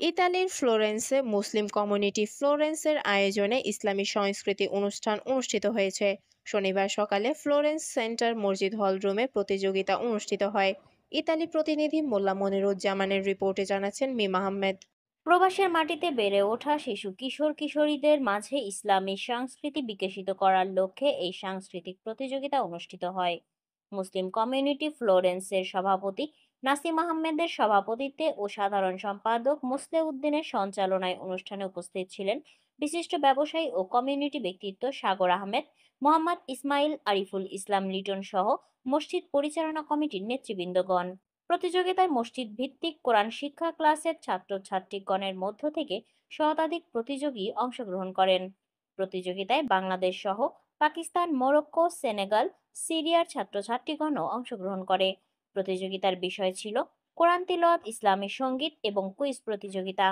ইতালির ফ্লোরেন্সে Muslim community ফ্লোরেন্সের আয়োজনে ইসলামী সংস্কৃতি অনুষ্ঠান অনুষ্ঠিত হয়েছে। শনিবার সকালে ফ্লোরেন্স সেন্টার মসজিদ হল রুমে প্রতিযোগিতা অনুষ্ঠিত হয়। ইতালি প্রতিনিধি মোল্লা মনিরুজ্জামানের রিপোর্টে জানাচ্ছেন মিম আহমেদ। প্রবাসের মাটিতে বেড়ে ওঠা শিশু কিশোর কিশোরীদের মাঝে ইসলামী সংস্কৃতি বিকশিত করার লক্ষ্যে এই সাংস্কৃতিক প্রতিযোগিতা অনুষ্ঠিত হয়। মুসলিম কমিউনিটি ফ্লোরেন্সের সভাপতি নাসিম আহমেদের সভাপতিত্বে ও সাধারণ সম্পাদক মোসলে উদ্দিনের সঞ্চালনায় অনুষ্ঠানে উপস্থিত ছিলেন বিশিষ্ট ব্যবসায়ী ও কমিউনিটি ব্যক্তিত্ব সাগর আহমেদ, মোহাম্মদ ইসমাইল, আরিফুল ইসলাম লিটন সহ মসজিদ পরিচালনা কমিটির নেতৃবৃন্দগণ। প্রতিযোগিতায় মসজিদ ভিত্তিক কোরআন শিক্ষা ক্লাসের ছাত্রছাত্রীগণের মধ্য থেকে শতাধিক প্রতিযোগী অংশগ্রহণ করেন। প্রতিযোগিতায় বাংলাদেশ সহ পাকিস্তান, মরক্কো, সেনেগাল, সিরিয়ার ছাত্রছাত্রীগণও অংশগ্রহণ করে। প্রতিযোগিতার বিষয় ছিল কোরআন তিলাওয়াত, ইসলামী সঙ্গীত এবং কুইজ প্রতিযোগিতা।